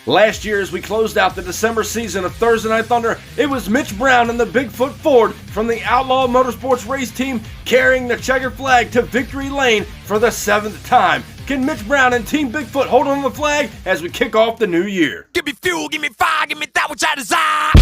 Last year, as we closed out the December season of Thursday Night Thunder, it was Mitch Brown and the Bigfoot Ford from the Outlaw Motorsports race team carrying the checkered flag to victory lane for the 7th time. Can Mitch Brown and Team Bigfoot hold on to the flag as we kick off the new year? Give me fuel, give me fire, give me that which I desire.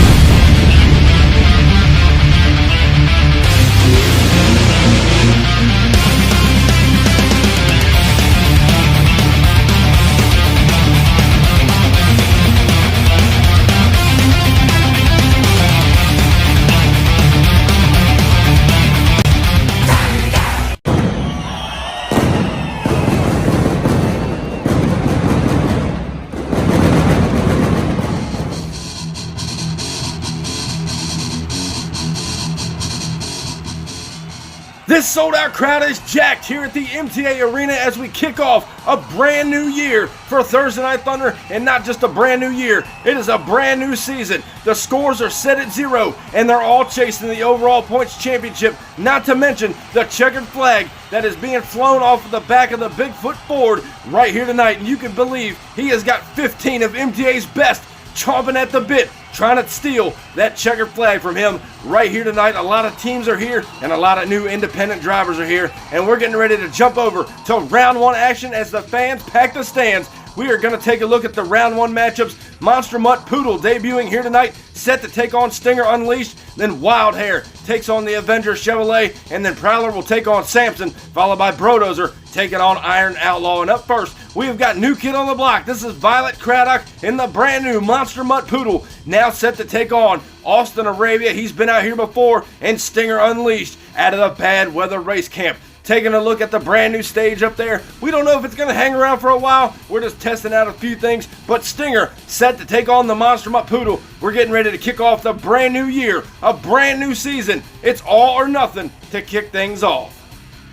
This sold-out crowd is jacked here at the MTA Arena as we kick off a brand new year for Thursday Night Thunder, and not just a brand new year, it is a brand new season. The scores are set at 0, and they're all chasing the overall points championship, not to mention the checkered flag that is being flown off of the back of the Bigfoot Ford right here tonight, and you can believe he has got 15 of MTA's best chomping at the bit, trying to steal that checkered flag from him right here tonight. A lot of teams are here, and a lot of new independent drivers are here, and we're getting ready to jump over to round 1 action as the fans pack the stands. We are going to take a look at the round 1 matchups. Monster Mutt Poodle debuting here tonight, set to take on Stinger Unleashed. Then Wild Hair takes on the Avenger Chevrolet, and then Prowler will take on Samson, followed by Brodozer taking on Iron Outlaw. And up first, we have got new kid on the block. This is Violet Craddock in the brand new Monster Mutt Poodle, now set to take on Austin Arabia. He's been out here before, and Stinger Unleashed out of the Bad Weather Race Camp. Taking a look at the brand new stage up there. We don't know if it's going to hang around for a while. We're just testing out a few things. But Stinger set to take on the Monster Mutt Poodle. We're getting ready to kick off the brand new year, a brand new season. It's all or nothing to kick things off.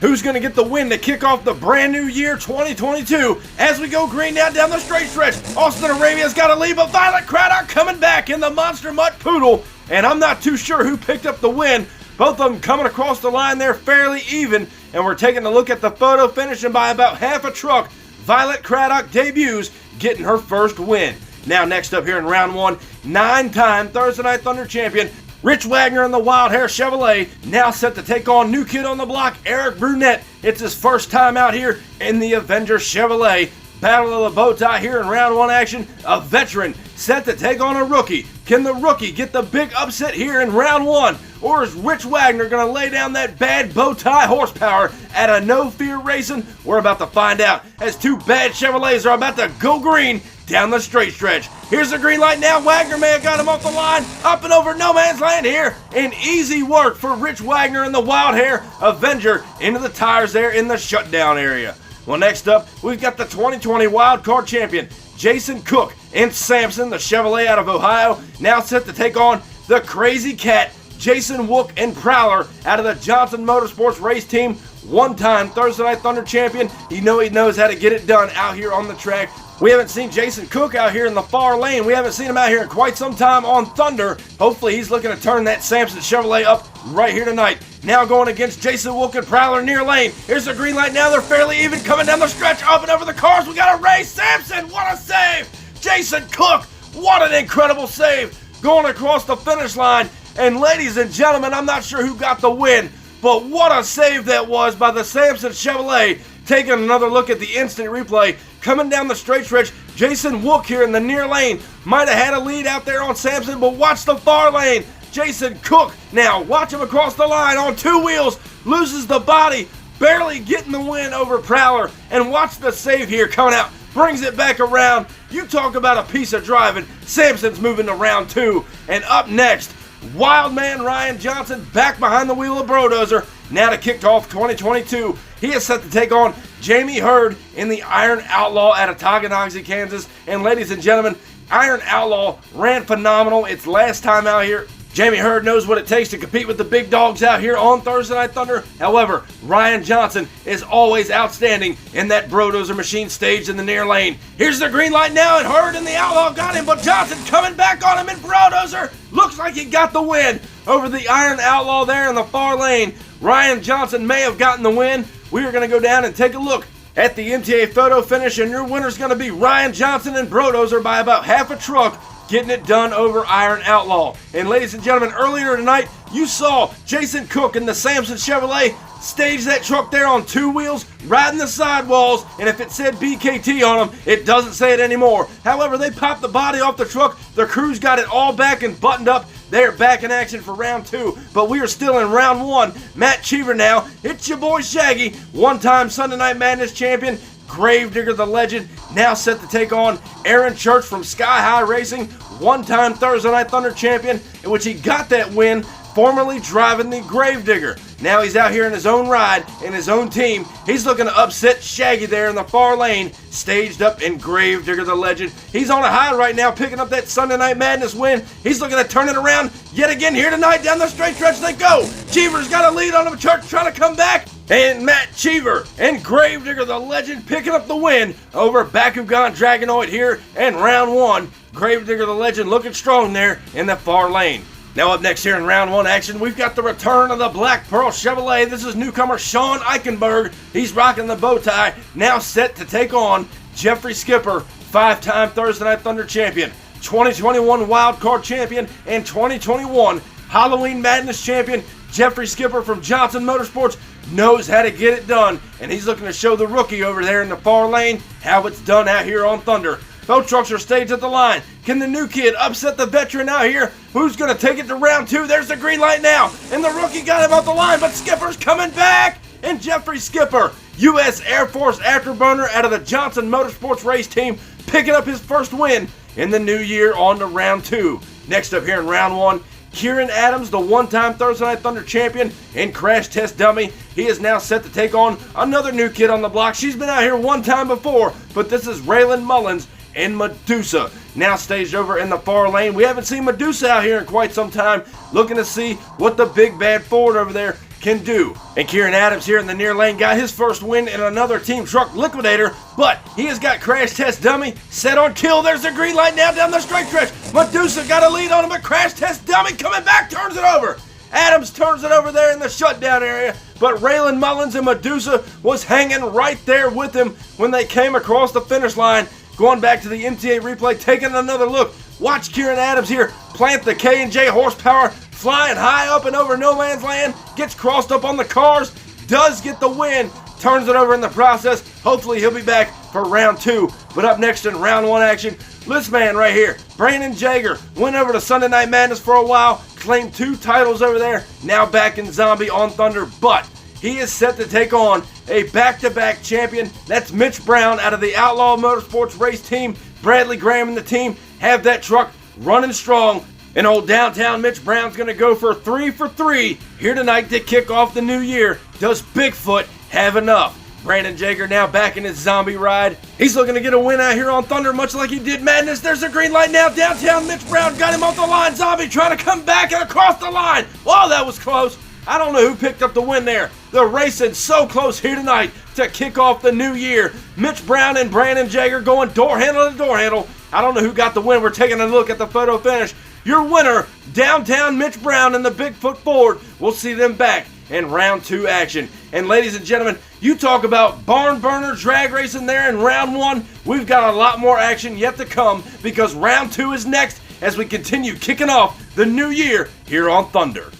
Who's going to get the win to kick off the brand new year 2022? As we go green now down the straight stretch, Austin Arabia's got to leave, but Violet Craddock coming back in the Monster Mutt Poodle. And I'm not too sure who picked up the win. Both of them coming across the line there fairly even. And we're taking a look at the photo, finishing by about half a truck. Violet Craddock debuts, getting her first win. Now next up here in round 1, 9-time Thursday Night Thunder champion Rich Wagner and the Wild Hair Chevrolet, now set to take on new kid on the block, Eric Brunette. It's his first time out here in the Avenger Chevrolet. Battle of the bow tie here in round 1 action. A veteran set to take on a rookie. Can the rookie get the big upset here in round 1? Or is Rich Wagner going to lay down that bad bow tie horsepower at a No Fear Racing? We're about to find out as two bad Chevrolets are about to go green down the straight stretch. Here's the green light now. Wagner may have got him off the line. Up and over no man's land here. And easy work for Rich Wagner and the Wild Hair Avenger into the tires there in the shutdown area. Well, next up, we've got the 2020 Wild Card Champion, Jason Cook and Samson, the Chevrolet out of Ohio, now set to take on the Crazy Cat, Jason Wook and Prowler out of the Johnson Motorsports race team. One-time Thursday Night Thunder champion. You know he knows how to get it done out here on the track. We haven't seen Jason Cook out here in the far lane. We haven't seen him out here in quite some time on Thunder. Hopefully he's looking to turn that Samson Chevrolet up right here tonight. Now going against Jason Wook and Prowler near lane. Here's the green light now. They're fairly even coming down the stretch. Up and over the cars. We got a race. Samson, what a save. Jason Cook, what an incredible save. Going across the finish line. And ladies and gentlemen, I'm not sure who got the win, but what a save that was by the Samson Chevrolet. Taking another look at the instant replay. Coming down the straight stretch, Jason Wook here in the near lane. Might have had a lead out there on Samson, but watch the far lane. Jason Cook now, watch him across the line on 2 wheels. Loses the body, barely getting the win over Prowler. And watch the save here coming out. Brings it back around. You talk about a piece of driving. Samson's moving to round 2. And up next, Wild Man Ryan Johnson back behind the wheel of Brodozer. Now to kick off 2022. He is set to take on Jamie Hurd in the Iron Outlaw out of Tonganoxie, Kansas. And ladies and gentlemen, Iron Outlaw ran phenomenal its last time out here. Jamie Hurd knows what it takes to compete with the big dogs out here on Thursday Night Thunder. However, Ryan Johnson is always outstanding in that Brodozer machine stage in the near lane. Here's the green light now, and Hurd and the Outlaw got him, but Johnson coming back on him in Brodozer. Looks like he got the win over the Iron Outlaw there in the far lane. Ryan Johnson may have gotten the win. We are going to go down and take a look at the MTA photo finish, and your winner's going to be Ryan Johnson and Brodozer by about half a truck, getting it done over Iron Outlaw. And ladies and gentlemen, earlier tonight, you saw Jason Cook in the Samson Chevrolet stage that truck there on two wheels, riding the sidewalls, and if it said BKT on them, it doesn't say it anymore. However, they popped the body off the truck, the crew's got it all back and buttoned up. They're back in action for round 2, but we are still in round 1. Matt Cheever now, it's your boy Shaggy, one-time Sunday Night Madness champion, Gravedigger the Legend, now set to take on Aaron Church from Sky High Racing, one-time Thursday Night Thunder champion, in which he got that win, formerly driving the Gravedigger. Now he's out here in his own ride, in his own team. He's looking to upset Shaggy there in the far lane, staged up in Gravedigger the Legend. He's on a high right now, picking up that Sunday Night Madness win. He's looking to turn it around yet again here tonight. Down the straight stretch they go. Cheever's got a lead on him. Church trying to come back. And Matt Cheever and Gravedigger the Legend picking up the win over Bakugan Dragonoid here in round 1. Gravedigger the Legend looking strong there in the far lane. Now up next here in round 1 action, we've got the return of the Black Pearl Chevrolet. This is newcomer Sean Eichenberg. He's rocking the bow tie, now set to take on Jeffrey Skipper, 5-time Thursday Night Thunder champion, 2021 Wild Card champion, and 2021 Halloween Madness champion. Jeffrey Skipper from Johnson Motorsports knows how to get it done, and he's looking to show the rookie over there in the far lane how it's done out here on Thunder. Both trucks are staged at the line. Can the new kid upset the veteran out here? Who's going to take it to round 2? There's the green light now. And the rookie got him off the line, but Skipper's coming back. And Jeffrey Skipper, U.S. Air Force Afterburner out of the Johnson Motorsports race team, picking up his first win in the new year on to round 2. Next up here in round 1, Kieran Adams, the one-time Thursday Night Thunder champion and crash test dummy. He is now set to take on another new kid on the block. She's been out here one time before, but this is Raylan Mullins and Medusa, now staged over in the far lane. We haven't seen Medusa out here in quite some time, looking to see what the big bad Ford over there can do. And Kieran Adams here in the near lane got his first win in another team truck liquidator, but he has got crash test dummy set on kill. There's the green light now down the straight stretch. Medusa got a lead on him, but crash test dummy coming back, turns it over. Adams turns it over there in the shutdown area, but Raylan Mullins and Medusa was hanging right there with him when they came across the finish line. Going back to the MTA replay, taking another look. Watch Kieran Adams here plant the K&J horsepower, flying high up and over no man's land, gets crossed up on the cars, does get the win, turns it over in the process. Hopefully he'll be back for round 2. But up next in round 1 action, this man right here, Brandon Jager, went over to Sunday Night Madness for a while, claimed 2 titles over there, now back in Zombie on Thunder, but he is set to take on a back-to-back champion. That's Mitch Brown out of the Outlaw Motorsports race team. Bradley Graham and the team have that truck running strong. And old downtown Mitch Brown's going to go for 3 for 3 here tonight to kick off the new year. Does Bigfoot have enough? Brandon Jager now back in his zombie ride. He's looking to get a win out here on Thunder, much like he did Madness. There's a green light now. Downtown Mitch Brown got him off the line. Zombie trying to come back and across the line. Oh, that was close. I don't know who picked up the win there. They're racing so close here tonight to kick off the new year. Mitch Brown and Brandon Jager going door handle to door handle. I don't know who got the win. We're taking a look at the photo finish. Your winner, downtown Mitch Brown and the Bigfoot Ford. We'll see them back in round 2 action. And ladies and gentlemen, you talk about barn burner drag racing there in round 1. We've got a lot more action yet to come because round 2 is next as we continue kicking off the new year here on Thunder.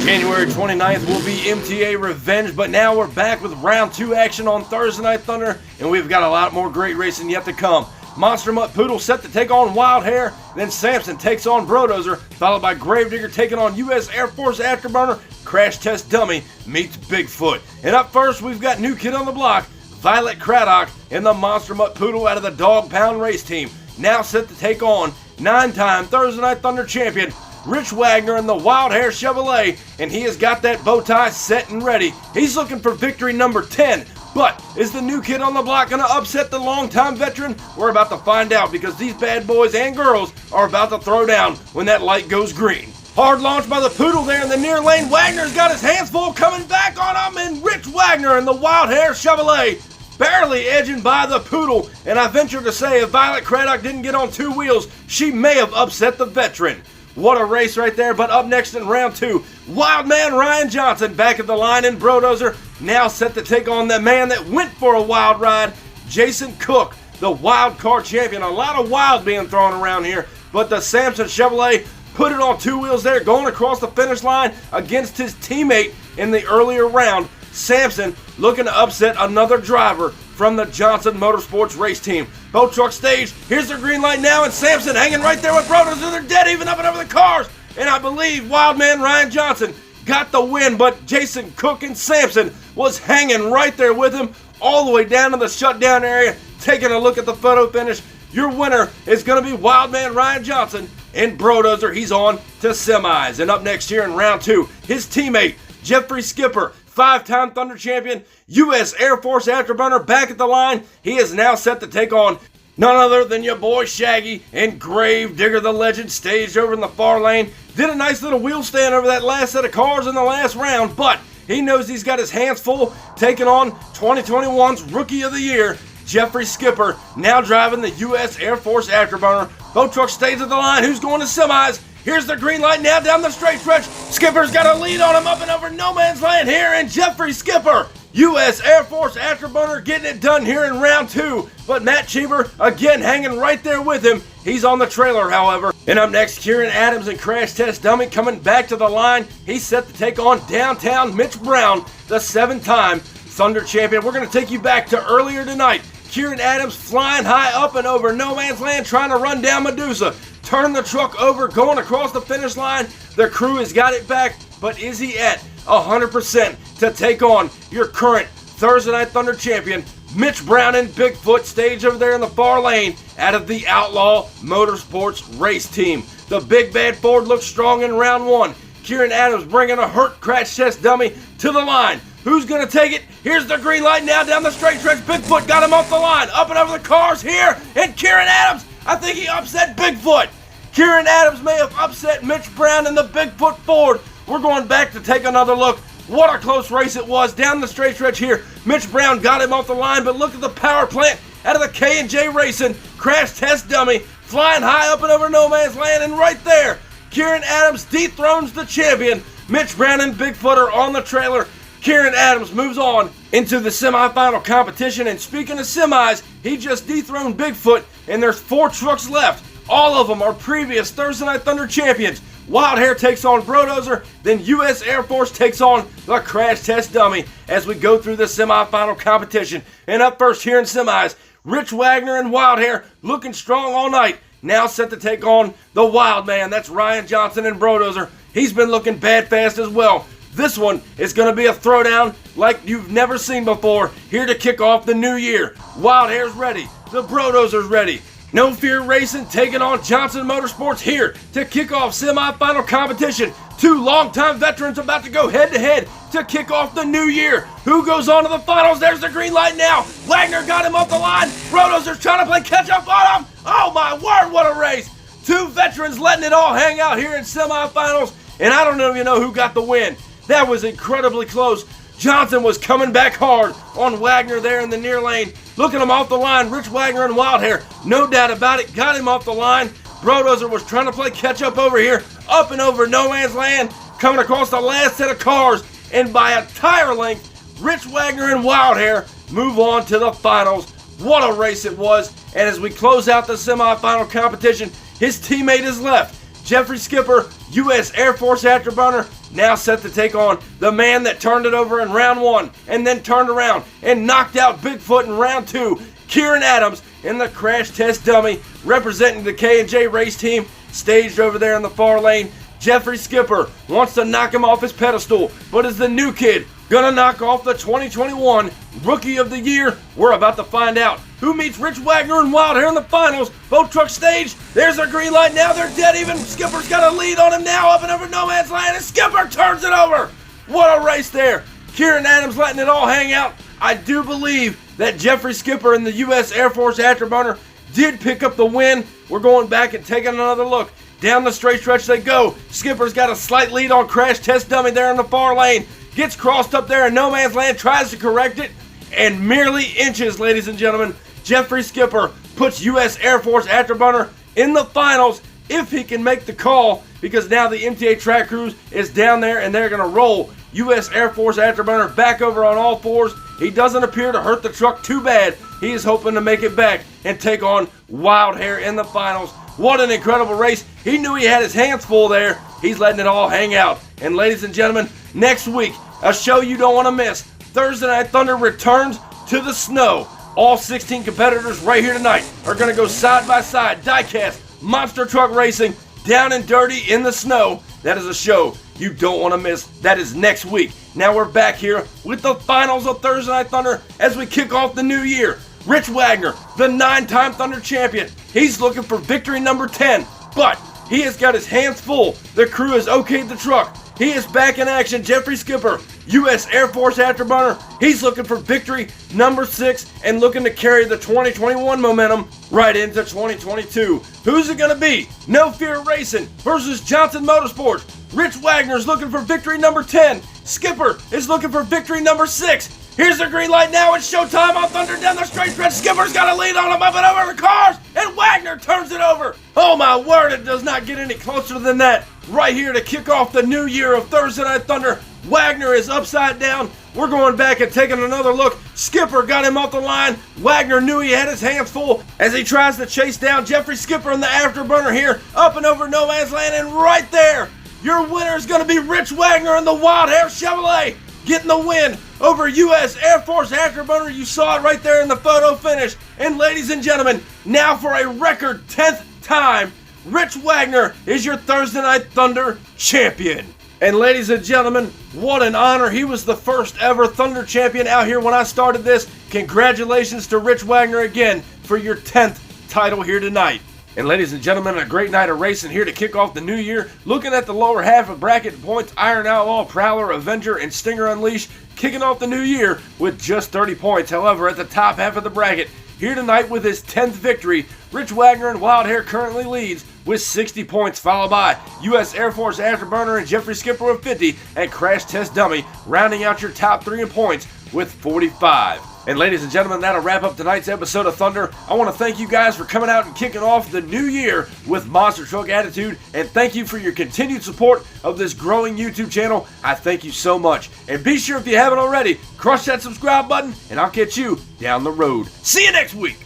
January 29th will be MTA Revenge, but now we're back with round 2 action on Thursday Night Thunder, and we've got a lot more great racing yet to come. Monster Mutt Poodle set to take on Wild Hair, then Samson takes on Brodozer, followed by Gravedigger taking on U.S. Air Force Afterburner. Crash Test Dummy meets Bigfoot. And up first, we've got new kid on the block, Violet Craddock and the Monster Mutt Poodle out of the Dog Pound race team, now set to take on 9-time Thursday Night Thunder champion, Rich Wagner in the Wild Hair Chevrolet, and he has got that bow tie set and ready. He's looking for victory number 10. But is the new kid on the block going to upset the longtime veteran? We're about to find out, because these bad boys and girls are about to throw down when that light goes green. Hard launch by the Poodle there in the near lane. Wagner's got his hands full, coming back on him, and Rich Wagner in the Wild Hair Chevrolet barely edging by the Poodle. And I venture to say, if Violet Craddock didn't get on two wheels, she may have upset the veteran. What a race right there. But up next in round 2, Wildman Ryan Johnson back at the line in Brodozer, now set to take on the man that went for a wild ride, Jason Cook, the wild card champion. A lot of wild being thrown around here, but the Samson Chevrolet put it on two wheels there, going across the finish line against his teammate in the earlier round. Samson looking to upset another driver from the Johnson Motorsports race team. Boat truck stage, here's the green light now, and Samson hanging right there with Brodozer. They're dead even up and over the cars, and I believe Wildman Ryan Johnson got the win, but Jason Cook and Samson was hanging right there with him all the way down to the shutdown area. Taking a look at the photo finish, your winner is going to be Wildman Ryan Johnson in Brodozer. He's on to semis. And up next here in round 2, his teammate Jeffrey Skipper, 5-time Thunder champion, U.S. Air Force Afterburner, back at the line. He is now set to take on none other than your boy Shaggy, and Grave Digger the Legend staged over in the far lane. Did a nice little wheel stand over that last set of cars in the last round, but he knows he's got his hands full, taking on 2021's Rookie of the Year, Jeffrey Skipper, now driving the U.S. Air Force Afterburner. Boat truck stays at the line. Who's going to semis? Here's the green light now down the straight stretch. Skipper's got a lead on him up and over no man's land here, and Jeffrey Skipper, U.S. Air Force Afterburner, getting it done here in round 2. But Matt Cheever again hanging right there with him. He's on the trailer, however. And up next, Kieran Adams and Crash Test Dummy coming back to the line. He's set to take on downtown Mitch Brown, the 7-time Thunder champion. We're going to take you back to earlier tonight. Kieran Adams flying high up and over no man's land, trying to run down Medusa. Turn the truck over, going across the finish line. The crew has got it back, but is he at 100% to take on your current Thursday Night Thunder champion, Mitch Brown and Bigfoot stage over there in the far lane out of the Outlaw Motorsports race team. The big bad Ford looks strong in round 1. Kieran Adams bringing a hurt Crash Test Dummy to the line. Who's going to take it? Here's the green light now down the straight stretch. Bigfoot got him off the line. Up and over the cars here. And Kieran Adams, I think he upset Bigfoot. Kieran Adams may have upset Mitch Brown in the Bigfoot Ford. We're going back to take another look. What a close race it was down the straight stretch here. Mitch Brown got him off the line, but look at the power plant out of the K&J Racing. Crash Test Dummy flying high up and over no man's land, and right there, Kieran Adams dethrones the champion. Mitch Brown and Bigfoot are on the trailer. Kieran Adams moves on into the semifinal competition, and speaking of semis, he just dethroned Bigfoot, and there's 4 trucks left. All of them are previous Thursday Night Thunder champions. Wild Hair takes on Brodozer, then U.S. Air Force takes on the Crash Test Dummy as we go through the semifinal competition. And up first here in semis, Rich Wagner and Wild Hair looking strong all night. Now set to take on the Wild Man. That's Ryan Johnson and Brodozer. He's been looking bad fast as well. This one is going to be a throwdown like you've never seen before. Here to kick off the new year. Wild Hair's ready. The Brodozer's ready. No Fear Racing taking on Johnson Motorsports here to kick off semifinal competition. 2 longtime veterans about to go head-to-head to kick off the new year. Who goes on to the finals? There's the green light now. Wagner got him off the line. Brodozer's trying to play catch-up on him. Oh, my word, what a race. 2 veterans letting it all hang out here in semifinals, and I don't even know who got the win. That was incredibly close. Johnson was coming back hard on Wagner there in the near lane. Look at him off the line. Rich Wagner and Wild Hair, no doubt about it, got him off the line. Brodozer was trying to play catch up over here, up and over no man's land, coming across the last set of cars, and by a tire length, Rich Wagner and Wild Hair move on to the finals. What a race it was. And as we close out the semifinal competition, his teammate is left. Jeffrey Skipper, U.S. Air Force Afterburner, now set to take on the man that turned it over in round 1 and then turned around and knocked out Bigfoot in round 2. Kieran Adams in the Crash Test Dummy representing the K&J race team, staged over there in the far lane. Jeffrey Skipper wants to knock him off his pedestal, but is the new kid gonna knock off the 2021 Rookie of the Year? We're about to find out. Who meets Rich Wagner and Wild Hair in the finals? Boat truck stage. There's a green light. Now they're dead even. Skipper's got a lead on him now, up and over no man's land, and Skipper turns it over. What a race there. Kieran Adams letting it all hang out. I do believe that Jeffrey Skipper in the U.S. Air Force Afterburner did pick up the win. We're going back and taking another look. Down the straight stretch they go. Skipper's got a slight lead on Crash Test Dummy there in the far lane. Gets crossed up there in no man's land, tries to correct it, and merely inches, ladies and gentlemen, Jeffrey Skipper puts U.S. Air Force Afterburner in the finals if he can make the call, because now the MTA track crews is down there and they're going to roll U.S. Air Force Afterburner back over on all fours. He doesn't appear to hurt the truck too bad. He is hoping to make it back and take on Wild Hair in the finals. What an incredible race. He knew he had his hands full there. He's letting it all hang out. And ladies and gentlemen, next week, a show you don't want to miss. Thursday Night Thunder returns to the snow. All 16 competitors right here tonight are going to go side by side. Diecast, monster truck racing, down and dirty in the snow. That is a show you don't want to miss. That is next week. Now we're back here with the finals of Thursday Night Thunder as we kick off the new year. Rich Wagner, the 9-time Thunder champion. He's looking for victory number 10, but he has got his hands full. The crew has okayed the truck. He is back in action. Jeffrey Skipper, U.S. Air Force Afterburner. He's looking for victory number 6 and looking to carry the 2021 momentum right into 2022. Who's it going to be? No Fear Racing versus Johnson Motorsports. Rich Wagner's looking for victory number 10. Skipper is looking for victory number 6. Here's the green light now. It's showtime on Thunder down the straight stretch. Skipper's got a lead on him up and over the cars, and Wagner turns it over. Oh my word, it does not get any closer than that. Right here to kick off the new year of Thursday Night Thunder. Wagner is upside down. We're going back and taking another look. Skipper got him off the line. Wagner knew he had his hands full as he tries to chase down Jeffrey Skipper in the Afterburner here. Up and over no man's land, and right there, your winner is going to be Rich Wagner in the Wild Hair Chevrolet, getting the win over U.S. Air Force Afterburner. You saw it right there in the photo finish. And ladies and gentlemen, now for a record 10th time, Rich Wagner is your Thursday Night Thunder champion. And ladies and gentlemen, what an honor. He was the first ever Thunder champion out here when I started this. Congratulations to Rich Wagner again for your 10th title here tonight. And ladies and gentlemen, a great night of racing here to kick off the new year. Looking at the lower half of bracket points, Iron Outlaw, Prowler, Avenger, and Stinger Unleashed kicking off the new year with just 30 points. However, at the top half of the bracket, here tonight with his 10th victory, Rich Wagner and Wild Hair currently leads with 60 points, followed by U.S. Air Force Afterburner and Jeffrey Skipper with 50, and Crash Test Dummy rounding out your top 3 in points with 45. And ladies and gentlemen, that'll wrap up tonight's episode of Thunder. I want to thank you guys for coming out and kicking off the new year with Monster Truck Attitude, and thank you for your continued support of this growing YouTube channel. I thank you so much. And be sure, if you haven't already, crush that subscribe button, and I'll catch you down the road. See you next week.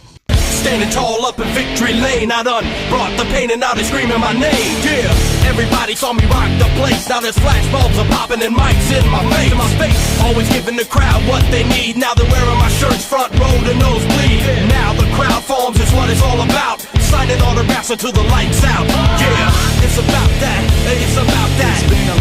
Standing tall up in victory lane, I done brought the pain and now they screaming my name. Yeah, everybody saw me rock the place. Now there's flashbulbs are popping and mics in my face. Always giving the crowd what they need. Now they're wearing my shirts front row to nosebleed. Now the crowd forms is what it's all about. Signing autographs until the lights out. Yeah, it's about that. It's about that.